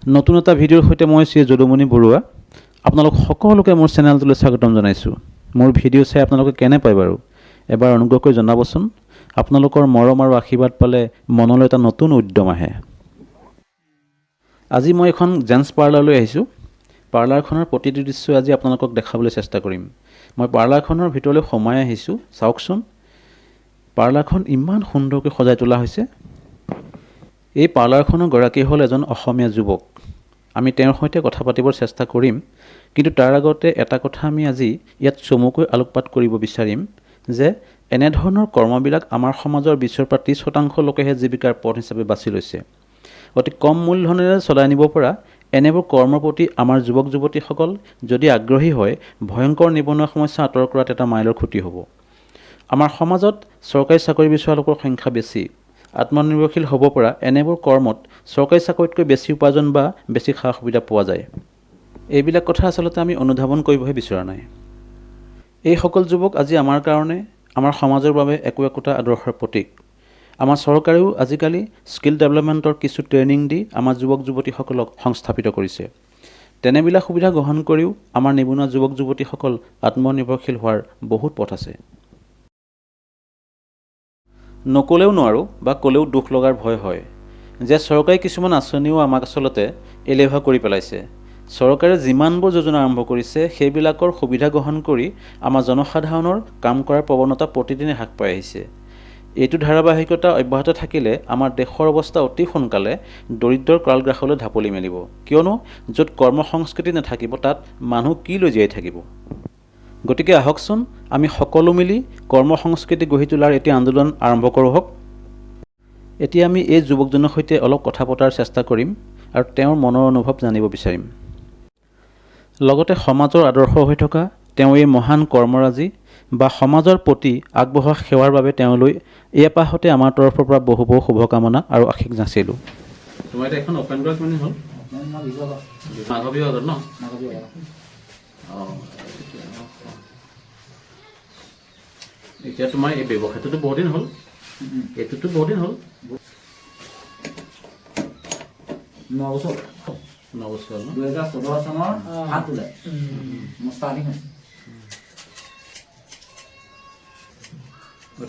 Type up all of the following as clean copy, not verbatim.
নতুন এটা ভিডিঅ'ৰ সৈতে মই শ্ৰী যদুমণি বৰুৱা আপোনালোক সকলোকে মোৰ চেনেলটোলৈ স্বাগতম জনাইছোঁ। মোৰ ভিডিঅ' চাই আপোনালোকে কেনে পায় বাৰু এবাৰ অনুগ্ৰহ কৰি জনাবচোন। আপোনালোকৰ মৰম আৰু আশীৰ্বাদ পালে মনলৈ এটা নতুন উদ্যম আহে। আজি মই এখন জেন্টছ পাৰ্লাৰলৈ আহিছোঁ। পাৰ্লাৰখনৰ প্ৰতিটো দৃশ্য আজি আপোনালোকক দেখাবলৈ চেষ্টা কৰিম। মই পাৰ্লাৰখনৰ ভিতৰলৈ সোমাই আহিছোঁ। চাওকচোন, পাৰ্লাৰখন ইমান সুন্দৰকৈ সজাই তোলা হৈছে। এই পাৰ্লাৰখনৰ গৰাকী হ'ল এজন অসমীয়া যুৱক। আমি তেওঁৰ সৈতে কথা পাতিবৰ চেষ্টা কৰিম, কিন্তু তাৰ আগতে এটা কথা আমি আজি ইয়াত চমুকৈ আলোকপাত কৰিব বিচাৰিম যে এনেধৰণৰ কৰ্মবিলাক আমাৰ সমাজৰ 20-30% লোকেহে জীৱিকাৰ পথ হিচাপে বাছি লৈছে। অতি কম মূলধনেৰে চলাই নিব পৰা এনেবোৰ কৰ্মৰ প্ৰতি আমাৰ যুৱক যুৱতীসকল যদি আগ্ৰহী হয়, ভয়ংকৰ নিবনুৱা সমস্যা আঁতৰ কৰাত এটা মাইলৰ খুঁটি হ'ব। আমাৰ সমাজত চৰকাৰী চাকৰি বিচৰা লোকৰ সংখ্যা বেছি। আত্মনিৰ্ভৰশীল হ'ব পৰা এনেবোৰ কৰ্মত চৰকাৰী চাকৰিতকৈ বেছি উপাৰ্জন বা বেছি সা সুবিধা পোৱা যায়। এইবিলাক কথা আচলতে আমি অনুধাৱন কৰিবহে বিচৰা নাই। এইসকল যুৱক আজি আমাৰ কাৰণে, আমাৰ সমাজৰ বাবে একোটা আদৰ্শৰ প্ৰতীক। আমাৰ চৰকাৰেও আজিকালি স্কিল ডেভেলপমেণ্টৰ কিছু ট্ৰেইনিং দি আমাৰ যুৱক যুৱতীসকলক সংস্থাপিত কৰিছে। তেনেবিলাক সুবিধা গ্ৰহণ কৰিও আমাৰ নিবনুৱা যুৱক যুৱতীসকল আত্মনিৰ্ভৰশীল হোৱাৰ বহুত পথ আছে। নক'লেও নোৱাৰোঁ বা ক'লেও দুখ লগাৰ ভয় হয় যে চৰকাৰী কিছুমান আঁচনিও আমাক আচলতে এলেহুৱা কৰি পেলাইছে। চৰকাৰে যিমানবোৰ যোজনা আৰম্ভ কৰিছে সেইবিলাকৰ সুবিধা গ্ৰহণ কৰি আমাৰ জনসাধাৰণৰ কাম কৰাৰ প্ৰৱণতা প্ৰতিদিনে হ্ৰাস পাই আহিছে। এইটো ধাৰাবাহিকতা অব্যাহত থাকিলে আমাৰ দেশৰ অৱস্থা অতি সোনকালে দৰিদ্ৰৰ কালগ্ৰাসলৈ ঢাপলি মেলিব। কিয়নো য'ত কৰ্ম সংস্কৃতি নাথাকিব তাত মানুহ কি লৈ জীয়াই থাকিব। গতিকে আহকচোন আমি সকলো মিলি কৰ্ম সংস্কৃতি গঢ়ি তোলাৰ এটি আন্দোলন আৰম্ভ কৰোঁ হওক। এতিয়া আমি এই যুৱকজনৰ সৈতে অলপ কথা পতাৰ চেষ্টা কৰিম আৰু তেওঁৰ মনৰ অনুভৱ জানিব বিচাৰিম। লগতে সমাজৰ আদৰ্শ হৈ থকা তেওঁ এই মহান কৰ্মৰাজি বা সমাজৰ প্ৰতি আগবঢ়োৱা সেৱাৰ বাবে তেওঁলৈ এই এপাহতে আমাৰ তৰফৰ পৰা বহু বহু শুভকামনা আৰু আশীষ যাচিলোঁ। তোমাৰ এতিয়া এখন অপেন কৰা কিমান হ'ল? মাঘ বিহুত ন? এতিয়া তোমাৰ এই ব্যৱসায়টোতো বহুত দিন হ'ল, এইটোতো বহুত দিন হ'ল। 9 বছৰ 9 বছৰ হ'ল ন? 2014 চনৰ 7 জুলাই মোৰ ষ্টাৰ্টিং হৈছে।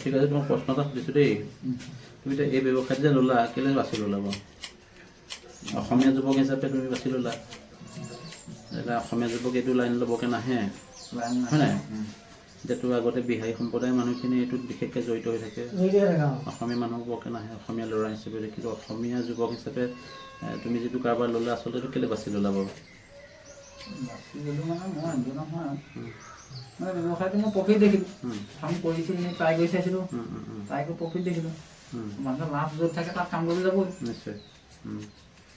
ঠিক আছে, তোমাক প্ৰশ্ন এটা সুধিছোঁ দেই। তুমি এতিয়া এই ব্যৱসায়টো যে ল'লা, কেলৈ বাছি ল'লা বাৰু? অসমীয়া যুৱক হিচাপে তুমি বাছি ল'লা। এতিয়া অসমীয়া যুৱক এইটো লাইন ল'বকে নাহে, হয় নাই? যিহেতু আগতে বিহাৰী সম্প্ৰদায়ৰ মানুহখিনি এইটোত বিশেষকৈ জড়িত হৈ থাকে। অসমীয়া মানুহ বৰকে নাহে, অসমীয়া ল'ৰা হিচাপে দেখিলোঁ। অসমীয়া যুৱক হিচাপে তুমি যিটো কাৰোবাৰ ল'লা, আচলতে এইটো কেলৈ বাছি ল'লা বাৰু? বাছি ল'লোঁ মানে মই আনিলোঁ নহয়, মানে ব্যৱসায়টো মই প্ৰফিট দেখিলোঁ। কাম কৰিছোঁ, এনেই ট্ৰাই কৰি চাইছিলোঁ, ট্ৰাই কৰি প্ৰফিট দেখিলোঁ। মানুহৰ লাভ য'ত থাকে তাত কাম কৰিব যাবই নিশ্চয়।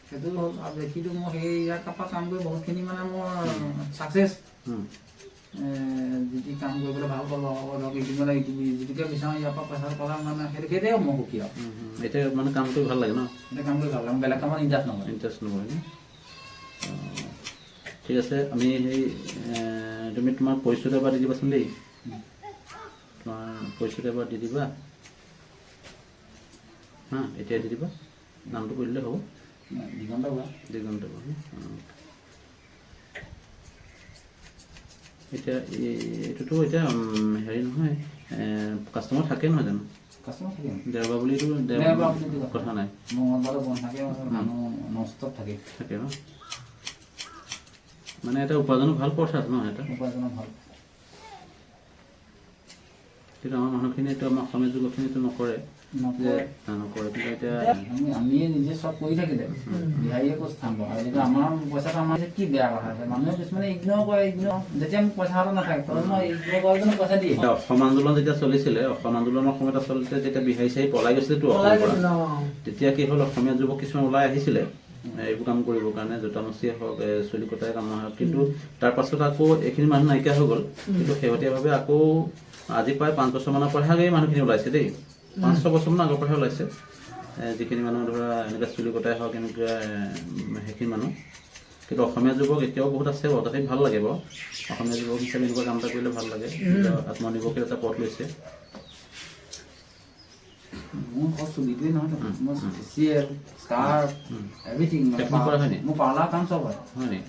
সেইটো হ'ল আৰু দেখিলোঁ মই সেই ইয়াৰ পৰা কাম কৰি বহুতখিনি মানে মোৰ ছাকচেছ। যিটো কাম কৰিবলৈ ভাল পালোঁ, ধৰক ইটো মানে যিটোকে বিচাৰোঁ ইয়াৰ পৰা পইচা পালে মানে সেইটোৱে মই সুখী আৰু। এতিয়া মানে কাম কৰি ভাল লাগে ন? এতিয়া কাম কৰি ভাল লাগে, বেলেগ কামত ইণ্টাৰেষ্ট নহয় ন? ঠিক আছে, আমি সেই তুমি তোমাৰ পৰিচয়টো এবাৰ দি দিবাচোন দেই। তোমাৰ পৰিচয়টো এবাৰ দি দিবা হা, এতিয়া দি দিবা। নামটো কৈ দিলে হ'ব। দিগন্ত বৰা। দিগন্ত বৰা। এতিয়া এইটোতো এতিয়া হেৰি নহয়, কাষ্টমাৰ থাকে নহয় জানো? কাষ্টমাৰ থাকে। দেওবাৰ বুলিতো কথা নাই। মঙলবাৰে বন্ধ থাকে, মানুহ নষ্টত থাকে ন? মানে এটা উপাৰ্জনৰ ভাল পথ আছে ন? এটা উপাৰ্জনৰ ভাল। কিন্তু আমাৰ মানুহখিনিতো, আমাৰ অসমীয়া যুৱকখিনিতো নকৰে। নকৰে, কিন্তু এতিয়া আমি নিজে চব কৰি থাকিলে বিহাৰীয়ে ক'ত স্থান পাওঁ। আৰু যেতিয়া আমাৰ পইচাটো আমাৰ কি বেয়া কথা আছে, মানুহে কিছুমানে ইগন'ৰ কৰে। যেতিয়া আমি পইচা হাতত নাথাকে মই ইগন'ৰ কৰি কিনে পইচা দিয়ে। অসম আন্দোলন যেতিয়া চলিছিলে, অসম আন্দোলনৰ সময়ত আচলতে যেতিয়া বিহাৰী চাহী পলাই গৈছিলেতো অসমৰ পৰা, তেতিয়া কি হ'ল, অসমীয়া যুৱক কিছুমান ওলাই আহিছিলে এইবোৰ কাম কৰিবৰ কাৰণে, জোতামচিয়ে হওক, চুলি কটাই কাম হওক। কিন্তু তাৰ পাছত আকৌ এইখিনি মানুহ নাইকিয়া হৈ গ'ল। কিন্তু শেহতীয়াভাৱে আকৌ আজি প্ৰায় 5 বছৰমানৰ পৰাহে এই মানুহখিনি ওলাইছে দেই। 5-6 বছৰমান আগৰ পৰাহে ওলাইছে যিখিনি মানুহ ধৰা এনেকৈ চুলি কটাই হওক, এনেকুৱা সেইখিনি মানুহ। কিন্তু অসমীয়া যুৱক এতিয়াও বহুত আছে বাৰু, তাতে ভাল লাগে বাৰু। অসমীয়া যুৱক হিচাপে এনেকুৱা কাম এটা কৰিলে ভাল লাগে, আত্মনিৰ্ভৰশীল এটা পথ লৈছে। মোৰ ঘৰ চুলিটোৱে নহয়, মই স্কাৰ্ফ এভৰিথিং টেকনিক কৰা হয় নি? মোৰ পাৰ্লাৰ কাম চব হয় হয় নি?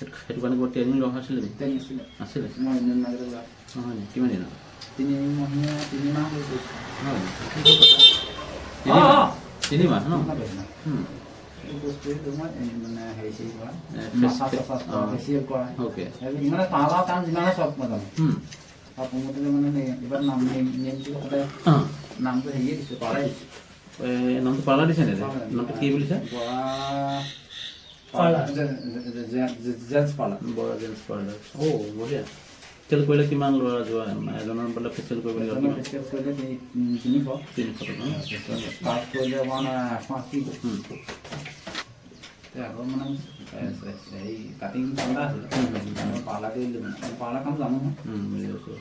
সেইটো কাৰণে বৰ ট্ৰেইনিং লোৱা হৈছিলে নি? ট্ৰেইনিং আছিলে আছিলে? মই ইণ্ডিয়ান মাৰ্কেটত লোৱা হয় নি? কিমান দিনৰ? 3 মাহ হৈ গৈছে হয় নি? কি কথা? 3 মাহ ন? এই বস্তুটো মই মানে হেৰি চেৰি কৰা ফেচিয়েল ফেচিয়েল কৰা অ'কে মানে পাৰ্লাৰ কাম যিমান চব মই জানো আৰু প্ৰমোটলে মানে এইবাৰ নেমটো সদায় নামটো হেৰিয়ে দিছোঁ পাৰ্লাৰ দিছোঁ নামটো পাৰ্লাৰ দিছে নে নামটো কি বুলিছে? জেন্টছ পাৰ্লাৰ বৰা জেন্স পাৰ্লাৰ বঢ়িয়া ফেচিয়েল কৰিলে কিমান লোৱা যোৱা এজনৰ বোলে ফেচিয়েল কৰিব লাগিব ফেচিয়েল কৰিলে 300 টকা স্কাৰ্ফ কৰিলে আপোনাৰ 180 আকৌ মানে হেৰি কাটিং ঠাণ্ডা আছিলে পাৰ্লাৰ কৰি দিলোঁ মানে পাৰ্লাৰ কাম জানো বুজি আছোঁ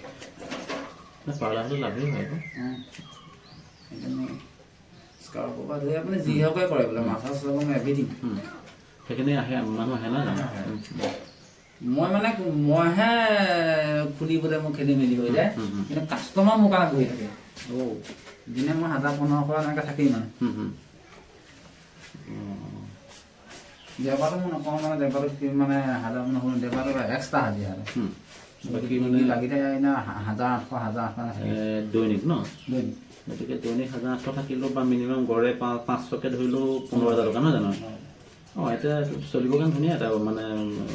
পাৰ্লাৰ হ'লে লাভেই হয় আকৌ সেইকাৰণে স্কাৰ্ফৰ পৰা ধৰি আপুনি যিহকে কৰে বোলে মাছাজ লগাম এভৰিথিং সেইখিনি আহে মানুহ আহে না জানো মই মানে মইহে খুলিবলৈ মোৰ খেলি মেলি হৈ যায় কিন্তু কাষ্টমাৰ মোৰ কাৰণে বহি থাকে দিনে মই 1000-1500 এনেকৈ থাকেই মানে দেওবাৰটো মই নকওঁ মানে দেওবাৰটো মানে 1000-1500 দেওবাৰটো এক্সট্ৰা হাজিৰা বাকী মানে লাগি থাকে 1000-800 দৈনিক ন দৈনিক গতিকে দৈনিক 1000-800 থাকিলেও বা মিনিমাম গড়ে 500কে ধৰিলেও 15000 টকা নহয় জানো এতিয়া চলিবৰ কাৰণে ধুনীয়া এটা মানে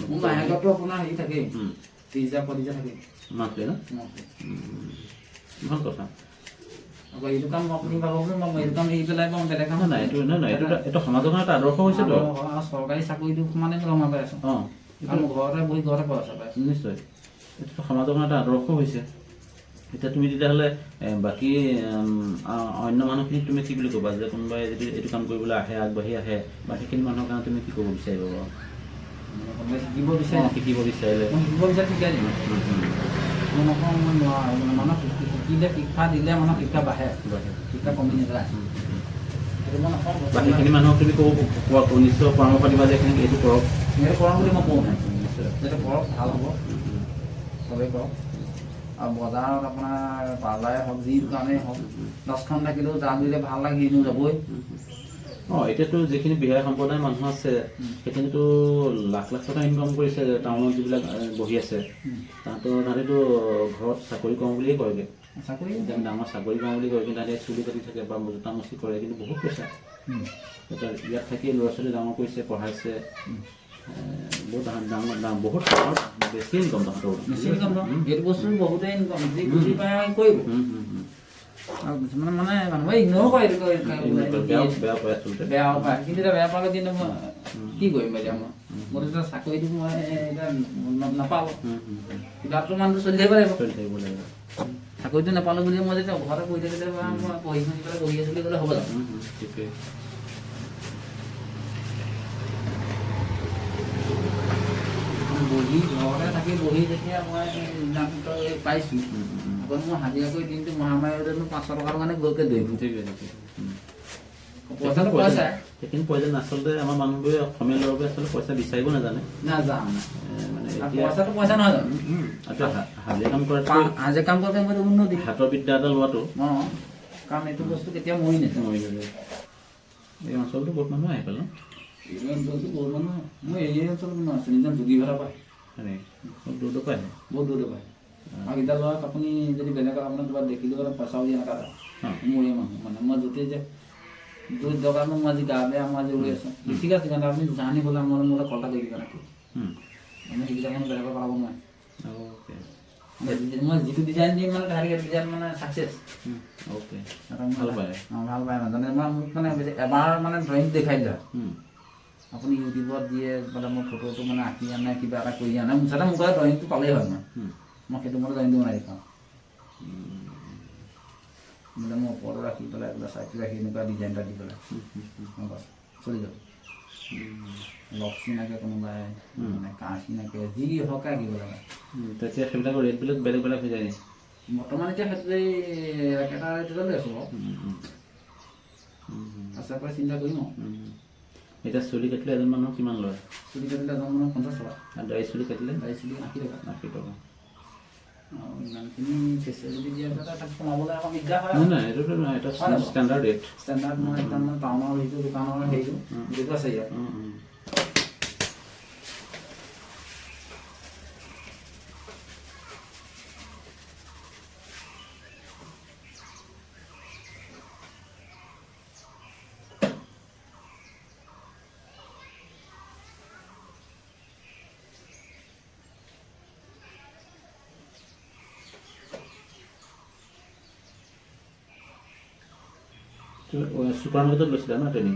মোৰ মাহেকতো আপোনাৰ হেৰি থাকেই 30,000-40,000 থাকেই মান্থলি ন ভাল কথা আকৌ এইটো কাম আপুনি পাব মই এইটো কাম এৰি পেলাই মই বেলেগ কাম নাই এইটো নহয় এইটো সমাজৰ কাৰণে এটা আদৰ্শ হৈছেতো চৰকাৰী চাকৰিটো মানে জমা পাই আছোঁ ঘৰতে বহি ঘৰতে পইচা পাই আছোঁ নিশ্চয় এইটো সমাজৰ কাৰণে এটা আদৰ্শ হৈছে এতিয়া তুমি তেতিয়াহ'লে বাকী অন্য মানুহখিনিক তুমি কি বুলি ক'বা যে কোনোবাই যদি এইটো কাম কৰিবলৈ আহে আগবাঢ়ি আহে বা সেইখিনি মানুহৰ কাৰণে তুমি কি ক'ব বিচাৰিবা বাৰু শিকিব বিচাৰিলে শিকিব বিচাৰে শিকাই দিম মই নকওঁ মই নোৱাৰোঁ মানে মানুহক শিকিলে শিক্ষা দিলে মানুহৰ শিক্ষা বাঢ়ে শিক্ষা কমি নাযায় সেইটো মই নকওঁ বা সেইখিনি মানুহক তুমি ক'ব নিশ্চয় পৰামৰ্শ দিবা যে এইটো কৰক সেইটো কৰক বুলি মই কওঁ নাই সেইটো কৰক ভাল হ'ব চবেই কৰক আৰু বজাৰত আপোনাৰ পাৰ্লাৰে হওক যি দোকানেই হওক 10খন থাকিলেও যাক দিলে ভাল লাগে সিনো যাবই এতিয়াতো যিখিনি বিহাৰী সম্প্ৰদায়ৰ মানুহ আছে সেইখিনিতো লাখ লাখ টকা ইনকাম কৰিছে টাউনত যিবিলাক বহি আছে তাহাঁতেতো ঘৰত চাকৰি কৰোঁ বুলিয়ে কয়গৈ চাকৰি ডাঙৰ চাকৰি কৰোঁ বুলি কয় কিন্তু তাহাঁতে চুলি কাটি থাকে বা জোতা মচি কৰে কিন্তু বহুত পইচা ইয়াত থাকি ল'ৰা ছোৱালী ডাঙৰ কৰিছে পঢ়াইছে বহুত ডাঙৰ বহুত বেছি ইনকাম তাহাঁতৰ বেছি ইনকাম এইটো বস্তু বহুতেই ইনকাম যি বুজি পায় কৰিব আৰু কিছুমান মানে মানুহে ইগন'ৰ কৰে বেয়া পায় আচলতে বেয়াও পায় কিন্তু এতিয়া বেয়া পালে কিন্তু মই কি কৰিম এতিয়া মই এতিয়া চাকৰিটো মই এতিয়া নাপালোঁ কিবাটো মানুহটো চলি থাকিব লাগিব চাকৰিটো নাপালোঁ বুলি মই যেতিয়া ঘৰতে পঢ়ি থাকিলে বা মই পঢ়ি শুনি পেলাই পঢ়ি আছোঁ বুলি ক'লে হ'ব জানো ঠিকেই বহি ঘৰতে থাকি বহি যেতিয়া মই ইনকামটো পাইছোঁ আকৌ মই হাজিৰা কৰি দিনটো মহামাৰীতো 500 টকাৰ কাৰণে গৈ দৌৰিব পইচাটো পইচা সেইখিনি পইচা আচলতে আমাৰ মানুহবোৰে অসমীয়া ল'ৰাবোৰে আচলতে পইচা বিচাৰিব নাজানে মানে পইচাটো পইচা নহয় জানো হাজিৰা কাম কৰাত হাজিৰা কাম কৰোঁতে মই উন্নতি হাতৰ বিদ্যা এটা লোৱাটো কাৰণ এইটো বস্তু কেতিয়াও মৰি নাযায় এই অঞ্চলটো বহুত মানুহ আহি পেলাই এই অঞ্চলটো বহুত মানুহ মই এই অঞ্চলত মানুহ আছে নিজৰ যোগী ভাড়া পায় বহুত দূৰ পায় বহুত দূৰ পায় আৰু এতিয়া ল'ৰাক আপুনি যদি বেলেগত আপোনাৰ কিবা দেখিলেও পইচাও দিয়া নাকাটা মোৰে মানুহ মানে মই য'তেই যে দুই দোকানো মই আজি গা বেয়া মই আজি ৰৈ আছোঁ ঠিক আছে কাৰণে আপুনি জানি পেলাই মই মোলৈ কলটা কৰি দিবা নাকি আমি সেইকেইটা মানুহ বেলেগত কৰাব নোৱাৰে মই যিটো ডিজাইন দিম মানে তাহাঁতি ডিজাইন মানে ছাকচেছ ভাল পায় ভাল পায় নাজানে মই মোক মানে এবাৰ মানে ড্ৰয়িং দেখাই দিয়া আপুনি ইউটিউবত দিয়ে বোলে মোৰ ফটোটো মানে আঁকি আনে কিবা এটা কৰি আনে মুঠতে মোক ড্ৰয়িংটো পালেই হয় মই সেইটো মতে ড্ৰয়িংটো বনাই দেখাওঁ বোলে মই ওপৰতো ৰাখি পেলাই বোলে চাইডটো ৰাখি এনেকুৱা ডিজাইন এটা দি পেলাই বাছ চলি যাব লক চিনাকে কোনোবাই মানে কাঁহ চিনাকে যি হকে আঁকিব লাগে তেতিয়া সেইবিলাকৰ ৰেটবিলাক বেলেগ বেলেগ হৈ যায় বৰ্তমান এতিয়া সেইটোতে একেটা ৰেটতে লৈ আছোঁ বাৰু আছে পৰা চিন্তা কৰিম এতিয়া চুলি কাটিলে এজন মানুহ কিমান লয় চুলি কাটিলে এজন মানুহ 50 টকা আৰু দাড়ি চুলি কাটিলে দাড়ি চুলি 80 টকা 80 টকা ইমানখিনি ফেচিলিটি দিয়াৰ পিছত তাক সোমাবলৈ আকৌ দিগদাৰ হয় নাই এইটোতো নহয়, এটা ষ্টেণ্ডাৰ্ড ৰেট। ষ্টেণ্ডাৰ্ড মই একদম টাউনৰ হেৰিটো দোকানৰ হেৰিটো যিটো আছে ইয়াত ছুপাৰ মাৰ্কেটত লৈছিলা ন ট্ৰেইনিং?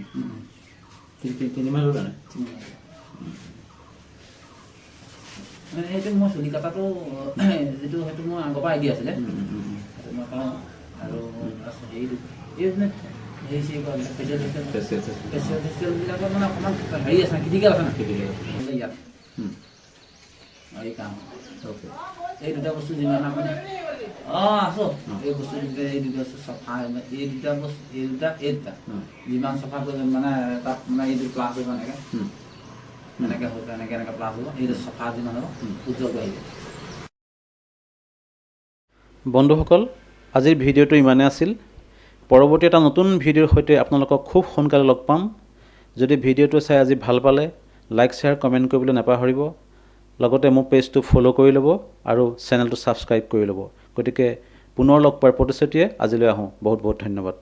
3 মাহৰ কাৰণে? মানে সেইটো মই চুলি কটাটো যিটো সেইটো মোৰ আগৰ পৰা আইডিয়া আছিলে, সেইটো মই পাওঁ। আৰু হেৰিটো এই ফেচিয়েলবিলাকত মানে অকণমান হেৰি আছে, ক্ৰিটিকেল আছে না, ইয়াত এই কাম এই দুটা বস্তু যিমান আপুনি আছো এই বস্তু দুটা, এই দুটা বস্তু চফা, এই দুটা বস্তু এই দুটা যিমান চফা কৰি মানে তাত মানে এইটো প্লাছ হ'ব, এনেকৈ হ'ব, এনেকৈ প্লাছ হ'ব, এইটো চফা যিমান হ'ব উজ্জ্বল আহিব। বন্ধুসকল, আজিৰ ভিডিঅ'টো ইমানেই আছিল। পৰৱৰ্তী এটা নতুন ভিডিঅ'ৰ সৈতে আপোনালোকক খুব সোনকালে লগ পাম। যদি ভিডিঅ'টো চাই আজি ভাল পালে লাইক শ্বেয়াৰ কমেণ্ট কৰিবলৈ নাপাহৰিব। লগতে মোৰ পেজটো ফ'ল' কৰি ল'ব আৰু চেনেলটো ছাবস্ক্ৰাইব কৰি ল'ব। গতিকে পুনৰ লগ পোৱাৰ প্ৰতিশ্ৰুতিৰে আজিলৈ আহোঁ। বহুত বহুত ধন্যবাদ।